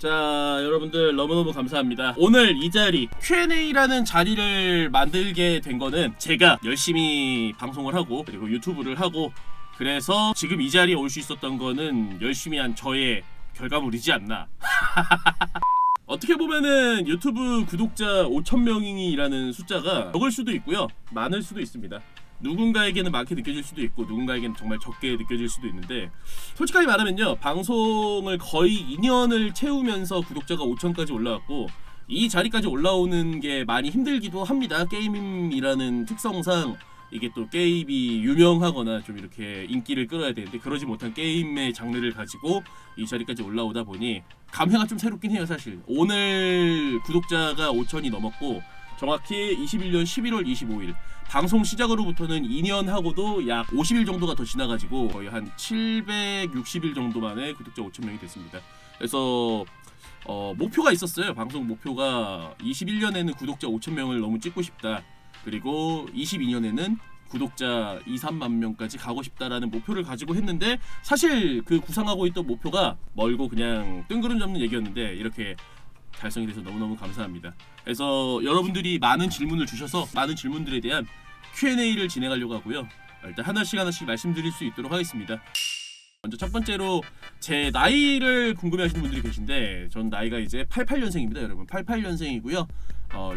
자, 여러분들 너무너무 감사합니다. 오늘 이 자리 Q&A라는 자리를 만들게 된 거는 제가 열심히 방송을 하고 그리고 유튜브를 하고 그래서 지금 이 자리에 올 수 있었던 거는 열심히 한 저의 결과물이지 않나. 어떻게 보면은 유튜브 구독자 5,000명이라는 숫자가 적을 수도 있고요, 많을 수도 있습니다. 누군가에게는 많게 느껴질 수도 있고 누군가에게는 정말 적게 느껴질 수도 있는데, 솔직하게 말하면요, 방송을 거의 2년을 채우면서 구독자가 5,000까지 올라왔고 이 자리까지 올라오는 게 많이 힘들기도 합니다. 게임이라는 특성상 이게 또 게임이 유명하거나 좀 이렇게 인기를 끌어야 되는데 그러지 못한 게임의 장르를 가지고 이 자리까지 올라오다 보니 감회가 좀 새롭긴 해요. 사실 오늘 구독자가 5,000이 넘었고 정확히 21년 11월 25일 방송 시작으로부터는 2년 하고도 약 50일 정도가 더 지나가지고 거의 한 760일 정도 만에 구독자 5,000명이 됐습니다. 그래서 목표가 있었어요. 방송 목표가 21년에는 구독자 5,000명을 너무 찍고 싶다. 그리고 22년에는 구독자 2, 3만 명까지 가고 싶다라는 목표를 가지고 했는데, 사실 그 구상하고 있던 목표가 멀고 그냥 뜬구름 잡는 얘기였는데 이렇게 달성이 돼서 너무너무 감사합니다. 그래서 여러분들이 많은 질문을 주셔서 많은 질문들에 대한 Q&A를 진행하려고 하고요. 일단 하나씩 말씀드릴 수 있도록 하겠습니다. 먼저 첫 번째로 제 나이를 궁금해하시는 분들이 계신데, 전 나이가 이제 88년생입니다. 여러분 88년생이고요.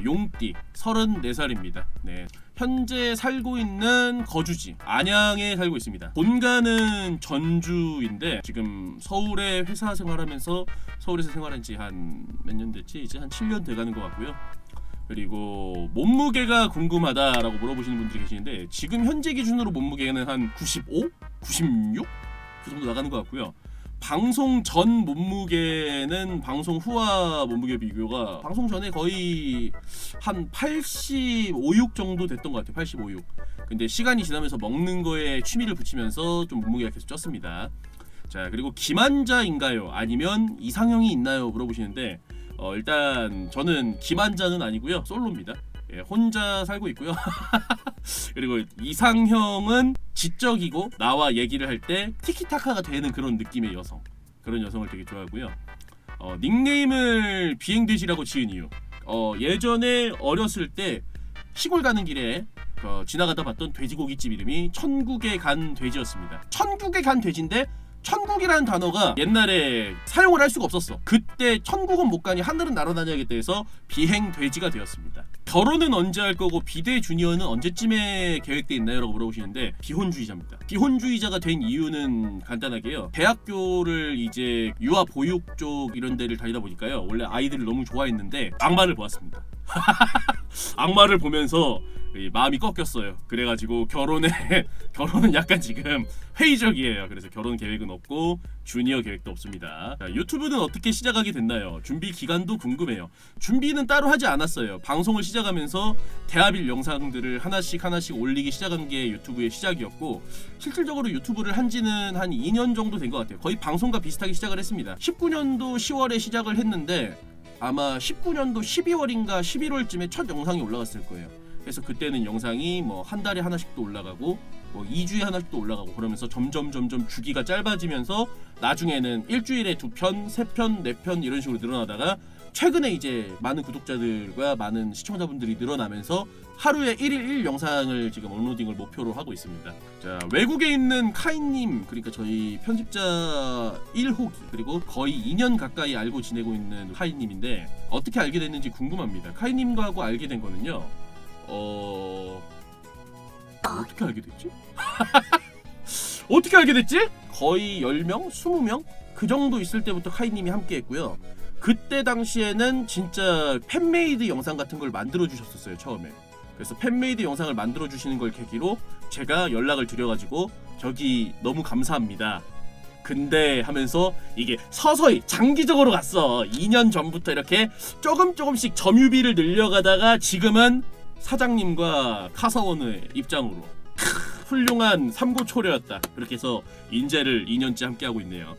용띠 34살입니다. 네. 현재 살고 있는 거주지 안양에 살고 있습니다. 본가는 전주인데 지금 서울에 회사 생활하면서 서울에서 생활한 지 한 몇 년 됐지? 이제 한 7년 돼가는 것 같고요. 그리고 몸무게가 궁금하다라고 물어보시는 분들이 계시는데, 지금 현재 기준으로 몸무게는 한 95? 96? 그 정도 나가는 것 같고요. 방송 전 몸무게는 방송 후와 몸무게 비교가 방송 전에 거의 한 85, 6 정도 됐던 것 같아요. 85, 6. 근데 시간이 지나면서 먹는 거에 취미를 붙이면서 좀 몸무게가 계속 쪘습니다. 자, 그리고 기만자인가요? 아니면 이상형이 있나요? 물어보시는데 일단 저는 기만자는 아니고요. 솔로입니다. 예, 혼자 살고 있고요. 그리고 이상형은 지적이고 나와 얘기를 할 때 티키타카가 되는 그런 느낌의 여성, 그런 여성을 되게 좋아하고요. 닉네임을 비행돼지라고 지은 이유, 예전에 어렸을 때 시골 가는 길에 지나가다 봤던 돼지고기집 이름이 천국에 간 돼지였습니다. 천국에 간 돼지인데 천국이라는 단어가 옛날에 사용을 할 수가 없었어. 그때 천국은 못 가니 하늘은 날아다녀야겠다 해서 비행돼지가 되었습니다. 결혼은 언제 할 거고 비대 주니어는 언제쯤에 계획돼 있나요? 라고 물어보시는데 비혼주의자입니다. 비혼주의자가 된 이유는 간단하게요. 대학교를 이제 유아 보육 쪽 이런 데를 다니다 보니까요, 원래 아이들을 너무 좋아했는데 악마를 보았습니다. 악마를 보면서 마음이 꺾였어요. 그래가지고 결혼은 약간 지금 회의적이에요. 그래서 결혼 계획은 없고 주니어 계획도 없습니다. 자, 유튜브는 어떻게 시작하게 됐나요? 준비 기간도 궁금해요. 준비는 따로 하지 않았어요. 방송을 시작하면서 대합일 영상들을 하나씩 올리기 시작한 게 유튜브의 시작이었고, 실질적으로 유튜브를 한지는 한 2년 정도 된 것 같아요. 거의 방송과 비슷하게 시작을 했습니다. 19년도 10월에 시작을 했는데 아마 19년도 12월인가 11월쯤에 첫 영상이 올라갔을 거예요. 그래서 그때는 영상이 뭐 한 달에 하나씩도 올라가고 뭐 2주에 하나씩도 올라가고 그러면서 점점 주기가 짧아지면서 나중에는 일주일에 2편, 3편, 4편 이런 식으로 늘어나다가 최근에 이제 많은 구독자들과 많은 시청자분들이 늘어나면서 하루에 1일 1영상을 지금 업로딩을 목표로 하고 있습니다. 자, 외국에 있는 카이님, 그러니까 저희 편집자 1호기, 그리고 거의 2년 가까이 알고 지내고 있는 카이님인데 어떻게 알게 됐는지 궁금합니다. 카이님과하고 알게 된 거는요, 어떻게 알게 됐지? 어떻게 알게 됐지? 거의 10명? 20명? 그 정도 있을 때부터 카이님이 함께 했고요. 그때 당시에는 진짜 팬메이드 영상 같은 걸 만들어 주셨었어요, 처음에. 그래서 팬메이드 영상을 만들어 주시는 걸 계기로 제가 연락을 드려가지고 저기 너무 감사합니다. 근데 하면서 이게 서서히 장기적으로 갔어. 2년 전부터 이렇게 조금씩 점유비를 늘려가다가 지금은 사장님과 카사원의 입장으로 훌륭한 삼고초려였다. 그렇게 해서 인재를 2년째 함께하고 있네요.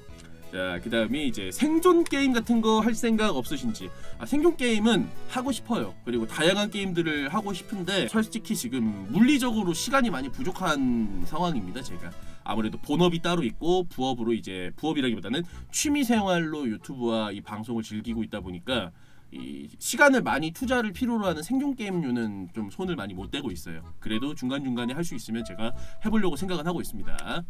자, 그 다음에 이제 생존 게임 같은 거 할 생각 없으신지. 생존 게임은 하고 싶어요. 그리고 다양한 게임들을 하고 싶은데 솔직히 지금 물리적으로 시간이 많이 부족한 상황입니다. 제가 아무래도 본업이 따로 있고 부업으로 이제 부업이라기보다는 취미생활로 유튜브와 이 방송을 즐기고 있다 보니까 이 시간을 많이 투자를 필요로 하는 생존 게임류는 좀 손을 많이 못 대고 있어요. 그래도 중간중간에 할 수 있으면 제가 해보려고 생각은 하고 있습니다.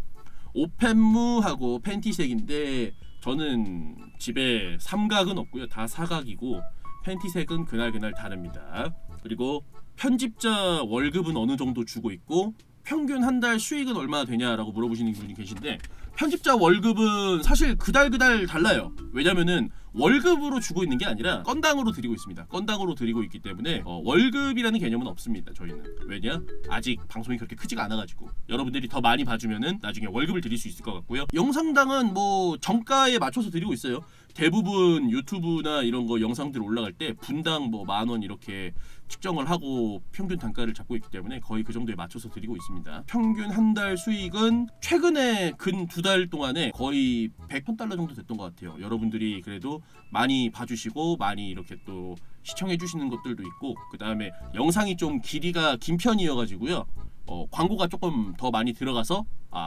오펜무하고 팬티색인데 저는 집에 삼각은 없고요. 다 사각이고 팬티색은 그날그날 다릅니다. 그리고 편집자 월급은 어느 정도 주고 있고 평균 한 달 수익은 얼마나 되냐라고 물어보시는 분이 계신데 편집자 월급은 사실 그달 달라요. 왜냐면은 월급으로 주고 있는 게 아니라 건당으로 드리고 있습니다. 건당으로 드리고 있기 때문에 월급이라는 개념은 없습니다. 저희는. 왜냐? 아직 방송이 그렇게 크지가 않아가지고 여러분들이 더 많이 봐주면은 나중에 월급을 드릴 수 있을 것 같고요. 영상당은 뭐 정가에 맞춰서 드리고 있어요. 대부분 유튜브나 이런 거 영상들 올라갈 때 분당 뭐 10,000원 이렇게 측정을 하고 평균 단가를 잡고 있기 때문에 거의 그 정도에 맞춰서 드리고 있습니다. 평균 한 달 수익은 최근에 근 2달 동안에 거의 100달러 정도 됐던 것 같아요. 여러분들이 그래도 많이 봐주시고 많이 이렇게 또 시청해 주시는 것들도 있고 그 다음에 영상이 좀 길이가 긴 편이어가지고요. 광고가 조금 더 많이 들어가서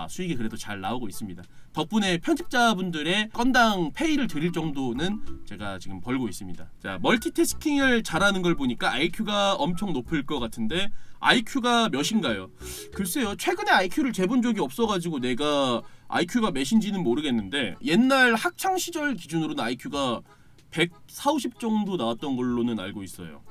수익이 그래도 잘 나오고 있습니다. 덕분에 편집자분들의 건당 페이를 드릴 정도는 제가 지금 벌고 있습니다. 자, 멀티태스킹을 잘하는 걸 보니까 IQ가 엄청 높을 것 같은데 IQ가 몇인가요? 글쎄요, 최근에 IQ를 재본 적이 없어가지고 내가 IQ가 몇인지는 모르겠는데 옛날 학창시절 기준으로는 IQ가 140, 50 정도 나왔던 걸로는 알고 있어요.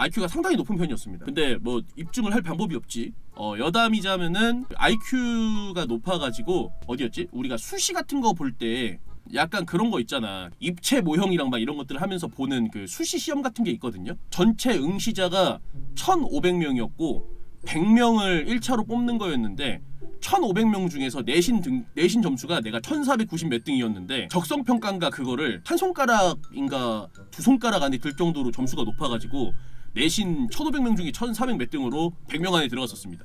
IQ가 상당히 높은 편이었습니다. 근데 뭐 입증을 할 방법이 없지. 여담이자면은 IQ가 높아가지고 어디였지? 우리가 수시 같은 거 볼 때 약간 그런 거 있잖아. 입체 모형이랑 막 이런 것들을 하면서 보는 그 수시 시험 같은 게 있거든요. 전체 응시자가 1,500명이었고 100명을 1차로 뽑는 거였는데 1,500명 중에서 내신 점수가 내가 1,490 몇 등이었는데 적성평가인가 그거를 한 손가락인가 두 손가락 안에 들 정도로 점수가 높아가지고 내신 1,500명 중에 1,400 몇 등으로 100명 안에 들어갔었습니다.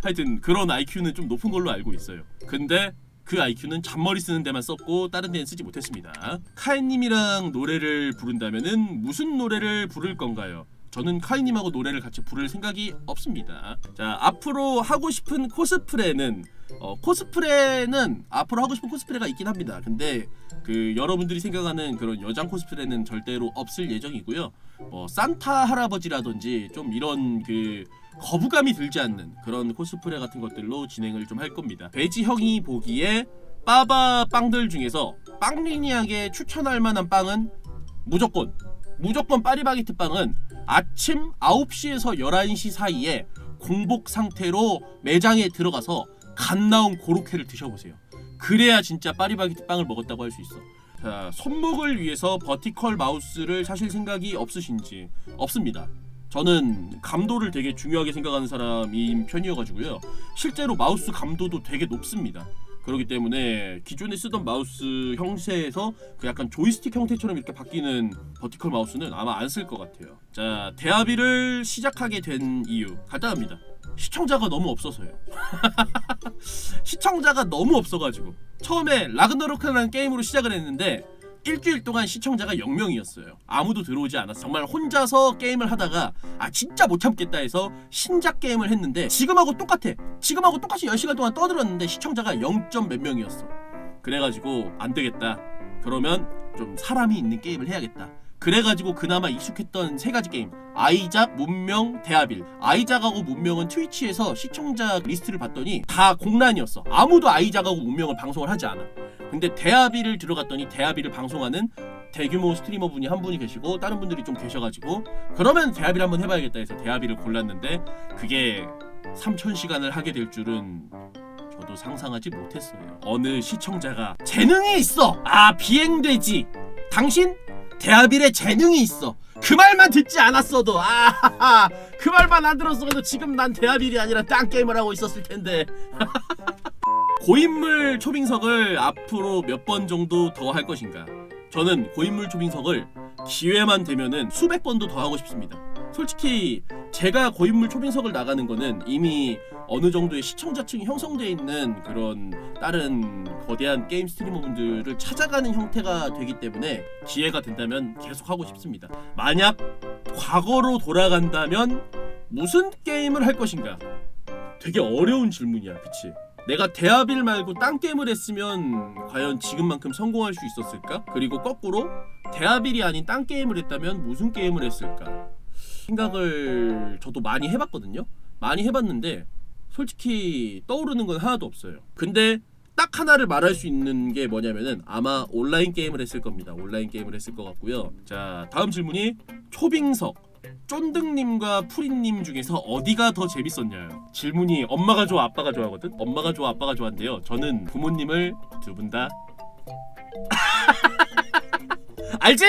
하여튼 그런 IQ는 좀 높은 걸로 알고 있어요. 근데 그 IQ는 잔머리 쓰는 데만 썼고 다른 데는 쓰지 못했습니다. 카이님이랑 노래를 부른다면은 무슨 노래를 부를 건가요? 저는 카이님하고 노래를 같이 부를 생각이 없습니다. 자, 앞으로 하고 싶은 코스프레는 코스프레는 앞으로 하고 싶은 코스프레가 있긴 합니다. 근데 그 여러분들이 생각하는 그런 여장 코스프레는 절대로 없을 예정이고요. 산타 할아버지라든지 좀 이런 그 거부감이 들지 않는 그런 코스프레 같은 것들로 진행을 좀 할 겁니다. 돼지 형이 보기에 빠바 빵들 중에서 빵리니하게 추천할 만한 빵은 무조건 파리바게트 빵은 아침 9시에서 11시 사이에 공복 상태로 매장에 들어가서 갓 나온 고로케를 드셔보세요. 그래야 진짜 파리바게트 빵을 먹었다고 할 수 있어. 자, 손목을 위해서 버티컬 마우스를 사실 생각이 없으신지? 없습니다. 저는 감도를 되게 중요하게 생각하는 사람인 편이어가지고요. 실제로 마우스 감도도 되게 높습니다. 그렇기 때문에 기존에 쓰던 마우스 형태에서 그 약간 조이스틱 형태처럼 이렇게 바뀌는 버티컬 마우스는 아마 안 쓸 것 같아요. 자, 대하비를 시작하게 된 이유 간단합니다. 시청자가 너무 없어서요. 시청자가 너무 없어가지고 처음에 라그나로크라는 게임으로 시작을 했는데 일주일 동안 시청자가 0명이었어요. 아무도 들어오지 않았어. 정말 혼자서 게임을 하다가 진짜 못 참겠다 해서 신작 게임을 했는데 지금하고 똑같이 10시간 동안 떠들었는데 시청자가 0점 몇 명이었어. 그래가지고 안 되겠다. 그러면 좀 사람이 있는 게임을 해야겠다. 그래가지고 그나마 익숙했던 세 가지 게임, 아이작, 문명, 대하빌. 아이작하고 문명은 트위치에서 시청자 리스트를 봤더니 다 공란이었어. 아무도 아이작하고 문명을 방송을 하지 않아. 근데 대하빌을 들어갔더니 대하빌을 방송하는 대규모 스트리머 분이 한 분이 계시고 다른 분들이 좀 계셔가지고 그러면 대하빌 한번 해봐야겠다 해서 대하빌을 골랐는데 그게 3,000시간을 하게 될 줄은 저도 상상하지 못했어요. 어느 시청자가 재능이 있어! 비행돼지! 당신? 대하빌에 재능이 있어. 그 말만 듣지 않았어도 그 말만 안 들었어도 지금 난 대하빌이 아니라 딴 게임을 하고 있었을 텐데. 고인물 초빙석을 앞으로 몇 번 정도 더 할 것인가? 저는 고인물 초빙석을 기회만 되면은 수백 번도 더 하고 싶습니다. 솔직히 제가 고인물 초빙석을 나가는 거는 이미 어느 정도의 시청자층이 형성되어 있는 그런 다른 거대한 게임 스트리머분들을 찾아가는 형태가 되기 때문에 기회가 된다면 계속 하고 싶습니다. 만약 과거로 돌아간다면 무슨 게임을 할 것인가? 되게 어려운 질문이야, 그치? 내가 대하빌 말고 딴 게임을 했으면 과연 지금만큼 성공할 수 있었을까? 그리고 거꾸로 대하빌이 아닌 딴 게임을 했다면 무슨 게임을 했을까? 생각을 저도 많이 해봤거든요. 많이 해봤는데 솔직히 떠오르는 건 하나도 없어요. 근데 딱 하나를 말할 수 있는 게 뭐냐면은 아마 온라인 게임을 했을 겁니다. 온라인 게임을 했을 것 같고요. 자, 다음 질문이 초빙석 쫀득님과 프린님 중에서 어디가 더 재밌었냐요? 질문이 엄마가 좋아 아빠가 좋아하거든? 엄마가 좋아 아빠가 좋아한대요. 저는 부모님을 두 분 다 알지?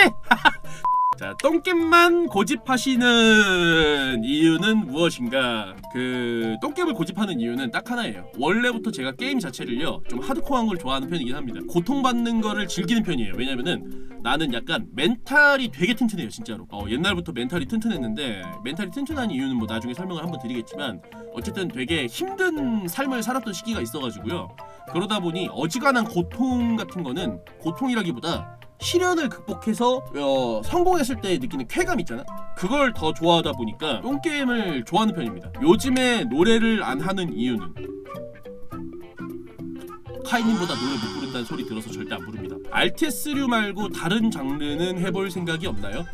자, 똥겜만 고집하시는 이유는 무엇인가? 그 똥겜을 고집하는 이유는 딱 하나예요. 원래부터 제가 게임 자체를요 좀 하드코어한 걸 좋아하는 편이긴 합니다. 고통받는 거를 즐기는 편이에요. 왜냐면은 나는 약간 멘탈이 되게 튼튼해요, 진짜로. 옛날부터 멘탈이 튼튼했는데 멘탈이 튼튼한 이유는 뭐 나중에 설명을 한번 드리겠지만 어쨌든 되게 힘든 삶을 살았던 시기가 있어가지고요. 그러다 보니 어지간한 고통 같은 거는 고통이라기보다 시련을 극복해서 성공했을 때 느끼는 쾌감 있잖아? 그걸 더 좋아하다 보니까 똥게임을 좋아하는 편입니다. 요즘에 노래를 안 하는 이유는 카이님보다 노래 못 부른다는 소리 들어서 절대 안 부릅니다. RTS류 말고 다른 장르는 해볼 생각이 없나요?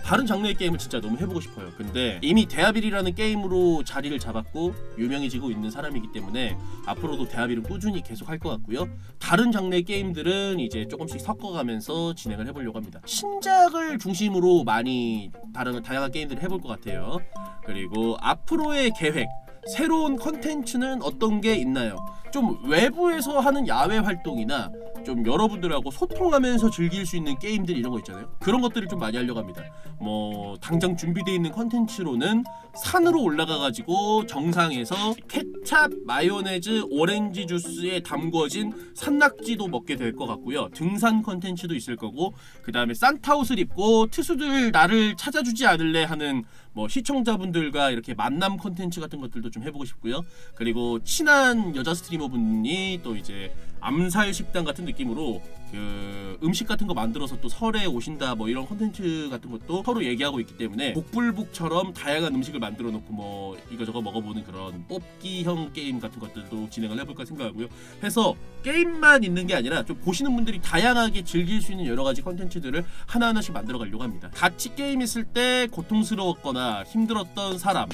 다른 장르의 게임을 진짜 너무 해보고 싶어요. 근데 이미 대하빌이라는 게임으로 자리를 잡았고 유명해지고 있는 사람이기 때문에 앞으로도 대하빌은 꾸준히 계속 할 것 같고요. 다른 장르의 게임들은 이제 조금씩 섞어가면서 진행을 해보려고 합니다. 신작을 중심으로 많이 다양한 게임들을 해볼 것 같아요. 그리고 앞으로의 계획, 새로운 컨텐츠는 어떤 게 있나요? 좀 외부에서 하는 야외 활동이나 좀 여러분들하고 소통하면서 즐길 수 있는 게임들 이런 거 있잖아요. 그런 것들을 좀 많이 하려고 합니다. 뭐 당장 준비되어 있는 컨텐츠로는 산으로 올라가가지고 정상에서 케찹, 마요네즈, 오렌지 주스에 담궈진 산낙지도 먹게 될 것 같고요. 등산 컨텐츠도 있을 거고, 그 다음에 산타 옷을 입고 트수들 나를 찾아주지 않을래 하는 뭐 시청자분들과 이렇게 만남 컨텐츠 같은 것들도 좀 해보고 싶고요. 그리고 친한 여자 스트리머분이 또 이제 암살 식당 같은 느낌으로 그 음식 같은 거 만들어서 또 설에 오신다 뭐 이런 컨텐츠 같은 것도 서로 얘기하고 있기 때문에 복불복처럼 다양한 음식을 만들어 놓고 뭐 이거저거 먹어보는 그런 뽑기형 게임 같은 것들도 진행을 해볼까 생각하고요. 해서 게임만 있는 게 아니라 좀 보시는 분들이 다양하게 즐길 수 있는 여러 가지 컨텐츠들을 하나하나씩 만들어 가려고 합니다. 같이 게임했을 때 고통스러웠거나 힘들었던 사람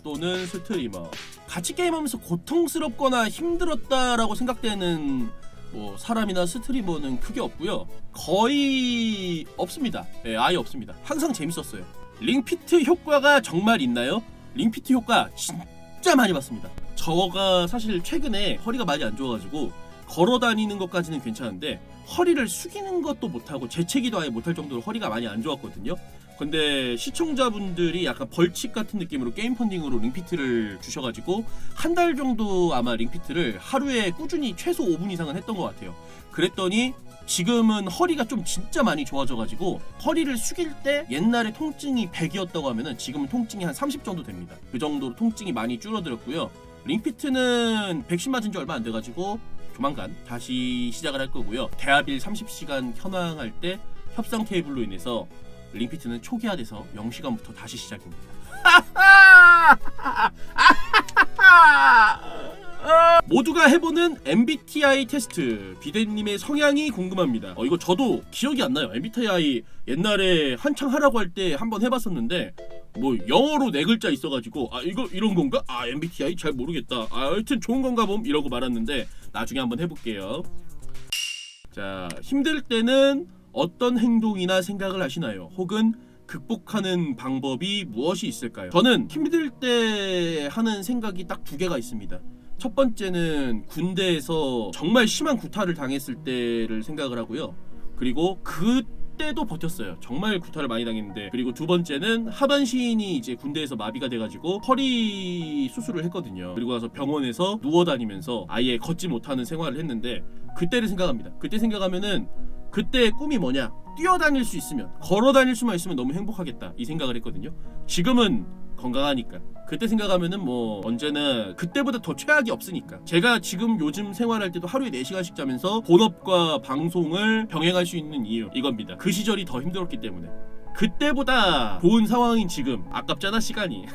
또는 스트리머, 같이 게임하면서 고통스럽거나 힘들었다라고 생각되는 뭐 사람이나 스트리머는 크게 없고요. 거의 없습니다. 아예 없습니다. 항상 재밌었어요. 링피트 효과가 정말 있나요? 링피트 효과 진짜 많이 봤습니다. 저가 사실 최근에 허리가 많이 안 좋아가지고 걸어 다니는 것까지는 괜찮은데 허리를 숙이는 것도 못하고 재채기도 아예 못할 정도로 허리가 많이 안 좋았거든요. 근데 시청자분들이 약간 벌칙 같은 느낌으로 게임 펀딩으로 링피트를 주셔가지고 한 달 정도 아마 링피트를 하루에 꾸준히 최소 5분 이상은 했던 것 같아요. 그랬더니 지금은 허리가 좀 진짜 많이 좋아져가지고 허리를 숙일 때 옛날에 통증이 100이었다고 하면은 지금은 통증이 한 30 정도 됩니다. 그 정도로 통증이 많이 줄어들었고요. 링피트는 백신 맞은 지 얼마 안 돼가지고 조만간 다시 시작을 할 거고요. 대하빌 30시간 현황할 때 협상 테이블로 인해서 링피트는 초기화돼서 0시간부터 다시 시작입니다. 모두가 해보는 MBTI 테스트, 비대님의 성향이 궁금합니다. 이거 저도 기억이 안 나요. MBTI 옛날에 한창 하라고 할 때 한번 해봤었는데 뭐 영어로 4글자 있어가지고 이거 이런 건가? MBTI 잘 모르겠다. 하여튼 좋은 건가 봄 이러고 말았는데 나중에 한번 해볼게요. 자, 힘들 때는 어떤 행동이나 생각을 하시나요? 혹은 극복하는 방법이 무엇이 있을까요? 저는 힘들 때 하는 생각이 딱 2개가 있습니다. 첫 번째는 군대에서 정말 심한 구타를 당했을 때를 생각을 하고요. 그리고 그때도 버텼어요. 정말 구타를 많이 당했는데. 그리고 두 번째는 하반신이 이제 군대에서 마비가 돼가지고 허리 수술을 했거든요. 그리고 나서 병원에서 누워 다니면서 아예 걷지 못하는 생활을 했는데 그때를 생각합니다. 그때 생각하면은 그때의 꿈이 뭐냐? 뛰어다닐 수 있으면, 걸어다닐 수만 있으면 너무 행복하겠다 이 생각을 했거든요. 지금은 건강하니까. 그때 생각하면은 뭐 언제나 그때보다 더 최악이 없으니까. 제가 지금 요즘 생활할 때도 하루에 4시간씩 자면서 본업과 방송을 병행할 수 있는 이유 이겁니다. 그 시절이 더 힘들었기 때문에. 그때보다 좋은 상황인 지금 아깝잖아 시간이.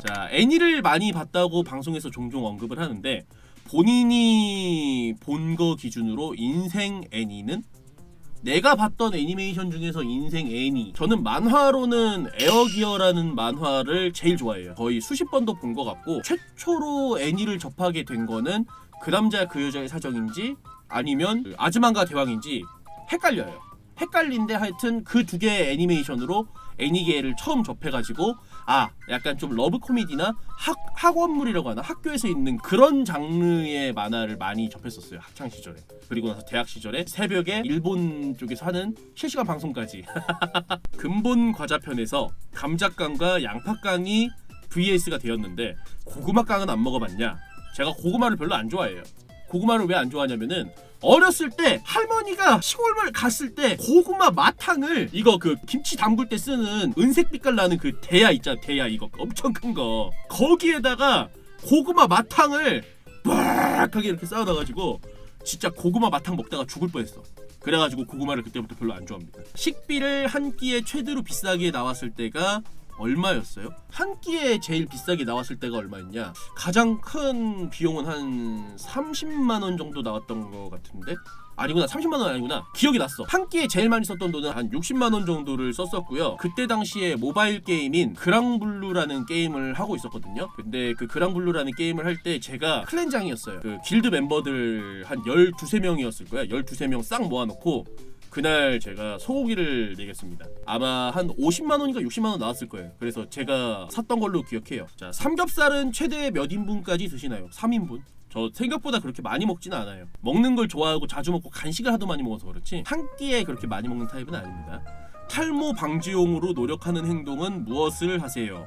자, 애니를 많이 봤다고 방송에서 종종 언급을 하는데, 본인이 본 거 기준으로 인생 애니는? 내가 봤던 애니메이션 중에서 인생 애니, 저는 만화로는 에어기어라는 만화를 제일 좋아해요. 거의 수십 번도 본 것 같고, 최초로 애니를 접하게 된 거는 그 남자 그 여자의 사정인지 아니면 아즈만가 대왕인지 헷갈려요. 헷갈린데 하여튼 그 두 개의 애니메이션으로 애니계를 처음 접해가지고, 아, 약간 좀 러브 코미디나 학원물이라고 하나? 학교에서 있는 그런 장르의 만화를 많이 접했었어요, 학창 시절에. 그리고 나서 대학 시절에 새벽에 일본 쪽에서 하는 실시간 방송까지. 근본 과자편에서 감자깡과 양파깡이 VS가 되었는데, 고구마깡은 안 먹어봤냐? 제가 고구마를 별로 안 좋아해요. 고구마를 왜 안 좋아하냐면은, 어렸을 때 할머니가 시골을 갔을 때 고구마 마탕을, 이거 그 김치 담글 때 쓰는 은색 빛깔 나는 그 대야 있잖아, 대야 이거 엄청 큰 거, 거기에다가 고구마 마탕을 빡하게 이렇게 쌓아놔가지고 진짜 고구마 마탕 먹다가 죽을 뻔했어. 그래가지고 고구마를 그때부터 별로 안 좋아합니다. 식비를 한 끼에 최대로 비싸게 나왔을 때가 얼마였어요? 한 끼에 제일 비싸게 나왔을 때가 얼마였냐? 가장 큰 비용은 한 30만 원 정도 나왔던 것 같은데? 아니구나, 30만 원 아니구나. 기억이 났어. 한 끼에 제일 많이 썼던 돈은 한 60만 원 정도를 썼었고요. 그때 당시에 모바일 게임인 그랑블루라는 게임을 하고 있었거든요. 근데 그 그랑블루라는 게임을 할 때 제가 클랜장이었어요. 그 길드 멤버들 한 12~13명이었을 거야. 12~13명 싹 모아놓고 그날 제가 소고기를 내겠습니다. 아마 한 50만 원인가 60만 원 나왔을 거예요. 그래서 제가 샀던 걸로 기억해요. 자, 삼겹살은 최대 몇 인분까지 드시나요? 3인분? 저 생각보다 그렇게 많이 먹지는 않아요. 먹는 걸 좋아하고 자주 먹고 간식을 하도 많이 먹어서 그렇지 한 끼에 그렇게 많이 먹는 타입은 아닙니다. 탈모 방지용으로 노력하는 행동은 무엇을 하세요?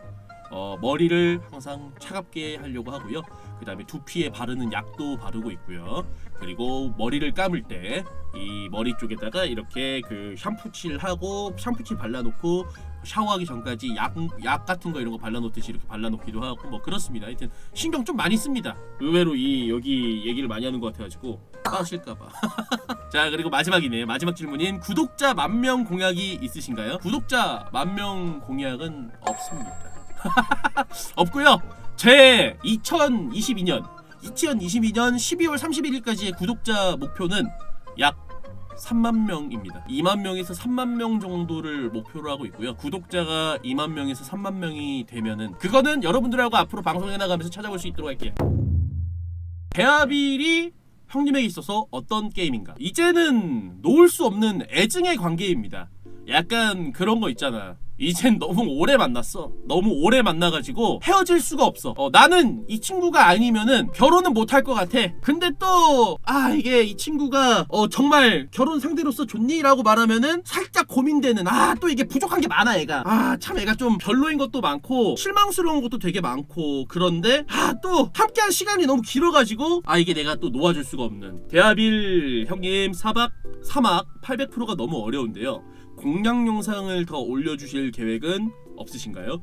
머리를 항상 차갑게 하려고 하고요. 그 다음에 두피에 바르는 약도 바르고 있고요. 그리고 머리를 감을 때 이 머리 쪽에다가 이렇게 그 샴푸칠 하고, 샴푸칠 발라놓고 샤워하기 전까지 약 같은 거 이런 거 발라놓듯이 이렇게 발라놓기도 하고, 뭐 그렇습니다. 하여튼 신경 좀 많이 씁니다. 의외로 여기 얘기를 많이 하는 것 같아가지고 빠실까봐. 자, 그리고 마지막이네. 마지막 질문인 구독자 10,000명 공약이 있으신가요? 구독자 10,000명 공약은 없습니다. 없고요. 제 2022년 12월 31일까지의 구독자 목표는 약 3만 명입니다. 2만 명에서 3만 명 정도를 목표로 하고 있고요. 구독자가 2만 명에서 3만 명이 되면은, 그거는 여러분들하고 앞으로 방송해 나가면서 찾아볼 수 있도록 할게요. 대하빌이 형님에게 있어서 어떤 게임인가? 이제는 놓을 수 없는 애증의 관계입니다. 약간 그런 거 있잖아. 이젠 너무 오래 만났어. 너무 오래 만나가지고 헤어질 수가 없어. 나는 이 친구가 아니면은 결혼은 못할 것 같아. 근데 또 이게 이 친구가 정말 결혼 상대로서 좋니? 라고 말하면은 살짝 고민되는, 또 이게 부족한 게 많아 애가. 참 애가 좀 별로인 것도 많고 실망스러운 것도 되게 많고, 그런데 또 함께한 시간이 너무 길어가지고 이게 내가 또 놓아줄 수가 없는. 대하빌 형님 사막 800%가 너무 어려운데요. 공략 영상을 더 올려주실 계획은 없으신가요?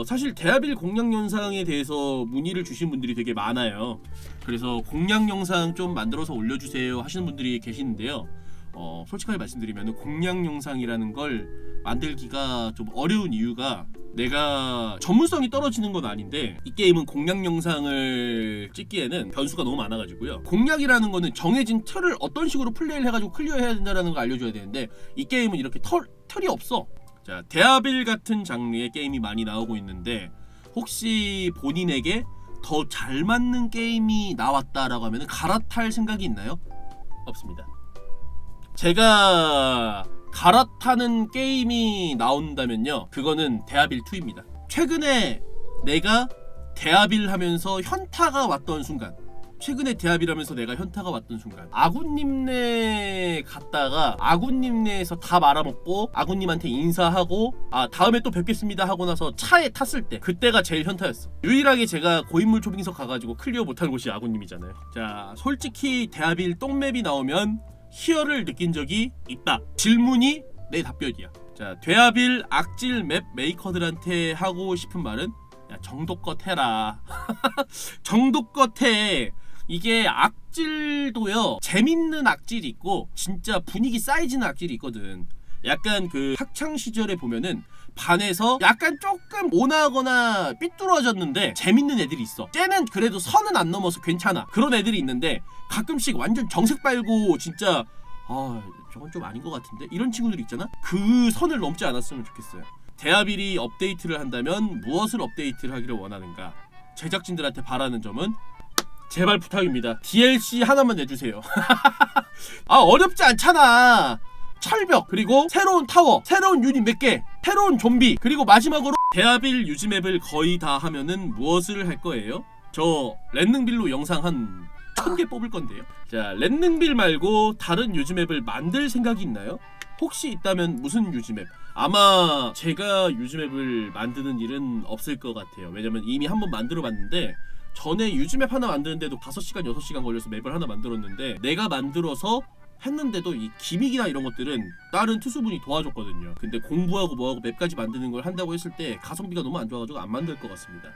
사실 대하빌 공략 영상에 대해서 문의를 주신 분들이 되게 많아요. 그래서 공략 영상 좀 만들어서 올려주세요 하시는 분들이 계시는데요. 솔직하게 말씀드리면 공략 영상이라는 걸 만들기가 좀 어려운 이유가, 내가 전문성이 떨어지는 건 아닌데 이 게임은 공략 영상을 찍기에는 변수가 너무 많아가지고요. 공략이라는 거는 정해진 틀을 어떤 식으로 플레이를 해가지고 클리어해야 된다는 걸 알려줘야 되는데, 이 게임은 이렇게 틀이 없어. 자, 대하빌 같은 장르의 게임이 많이 나오고 있는데, 혹시 본인에게 더 잘 맞는 게임이 나왔다라고 하면 갈아탈 생각이 있나요? 없습니다. 제가 갈아타는 게임이 나온다면요, 그거는 대하빌2입니다. 최근에 내가 대하빌 하면서 현타가 왔던 순간, 아군님네 갔다가 아군님네에서 다 말아먹고 아군님한테 인사하고 다음에 또 뵙겠습니다 하고 나서 차에 탔을 때, 그때가 제일 현타였어. 유일하게 제가 고인물 초빙석 가가지고 클리어 못한 곳이 아군님이잖아요. 자, 솔직히 대하빌 똥맵이 나오면 희열을 느낀 적이 있다. 질문이 내 답변이야. 자, 되하빌 악질 맵 메이커들한테 하고 싶은 말은 야, 정도껏 해라. 정도껏 해. 이게 악질도요, 재밌는 악질이 있고 진짜 분위기 쌓이지는 악질이 있거든. 약간 그 학창 시절에 보면은 반에서 약간 조금 온화하거나 삐뚤어졌는데 재밌는 애들이 있어. 쟤는 그래도 선은 안 넘어서 괜찮아. 그런 애들이 있는데 가끔씩 완전 정색 빨고 진짜 저건 좀 아닌 것 같은데 이런 친구들 있잖아. 그 선을 넘지 않았으면 좋겠어요. 데아빌이 업데이트를 한다면 무엇을 업데이트를 하기를 원하는가? 제작진들한테 바라는 점은 제발 부탁입니다. DLC 하나만 내주세요. 어렵지 않잖아. 철벽, 그리고 새로운 타워, 새로운 유닛 몇 개, 새로운 좀비, 그리고 마지막으로 데아빌 유즈맵을 거의 다 하면은 무엇을 할 거예요? 저 랜능빌로 영상 한 1000개 뽑을 건데요. 자, 랜능빌 말고 다른 유즈맵을 만들 생각이 있나요? 혹시 있다면 무슨 유즈맵? 아마 제가 유즈맵을 만드는 일은 없을 것 같아요. 왜냐면 이미 한번 만들어 봤는데 전에 유즈맵 하나 만드는데도 5시간 6시간 걸려서 맵을 하나 만들었는데 내가 만들어서 했는데도 이 기믹이나 이런 것들은 다른 투수분이 도와줬거든요. 근데 공부하고 뭐하고 맵까지 만드는 걸 한다고 했을 때 가성비가 너무 안 좋아가지고 안 만들 것 같습니다.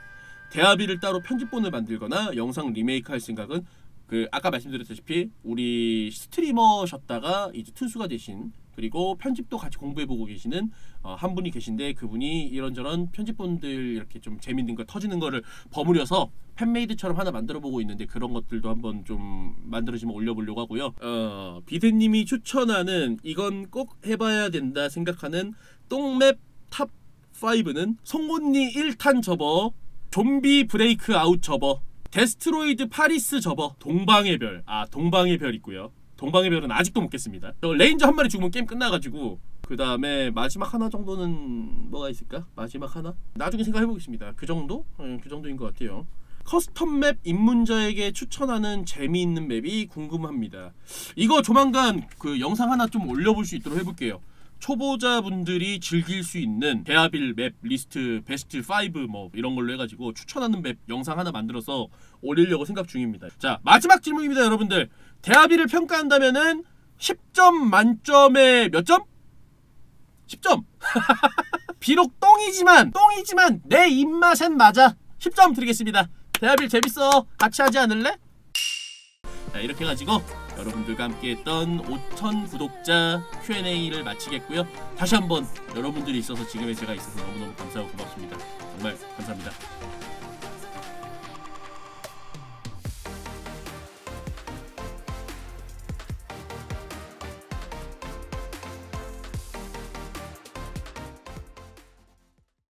데아빌을 따로 편집본을 만들거나 영상 리메이크 할 생각은 그 아까 말씀드렸다시피 우리 스트리머셨다가 이제 투수가 되신, 그리고 편집도 같이 공부해보고 계시는 한 분이 계신데 그분이 이런저런 편집본들 이렇게 좀 재밌는 거 터지는 거를 버무려서 팬메이드처럼 하나 만들어보고 있는데 그런 것들도 한번 좀 만들어지면 올려보려고 하고요. 비드님이 추천하는 이건 꼭 해봐야 된다 생각하는 똥맵 탑 5는 송곳니 1탄 접어, 좀비 브레이크 아웃 접어, 데스트로이드 파리스 접어, 동방의 별. 동방의 별 있고요. 동방의 별은 아직도 못 깼습니다. 레인저 한 마리 죽으면 게임 끝나가지고. 그 다음에 마지막 하나 정도는 뭐가 있을까? 마지막 하나? 나중에 생각해보겠습니다. 그 정도? 그 정도인 것 같아요. 커스텀 맵 입문자에게 추천하는 재미있는 맵이 궁금합니다. 이거 조만간 그 영상 하나 좀 올려볼 수 있도록 해볼게요. 초보자분들이 즐길 수 있는 데아빌 맵 리스트 베스트 5 뭐 이런 걸로 해가지고 추천하는 맵 영상 하나 만들어서 올리려고 생각 중입니다. 자, 마지막 질문입니다, 여러분들. 데아빌을 평가한다면은 10점 만점에 몇 점? 10점. 비록 똥이지만 내 입맛엔 맞아. 10점 드리겠습니다. 데아빌 재밌어. 같이 하지 않을래? 자, 이렇게 해가지고 여러분들과 함께했던 5000 구독자 Q&A를 마치겠고요. 다시 한번 여러분들이 있어서 지금의 제가 있어서 너무너무 감사하고 고맙습니다. 정말 감사합니다.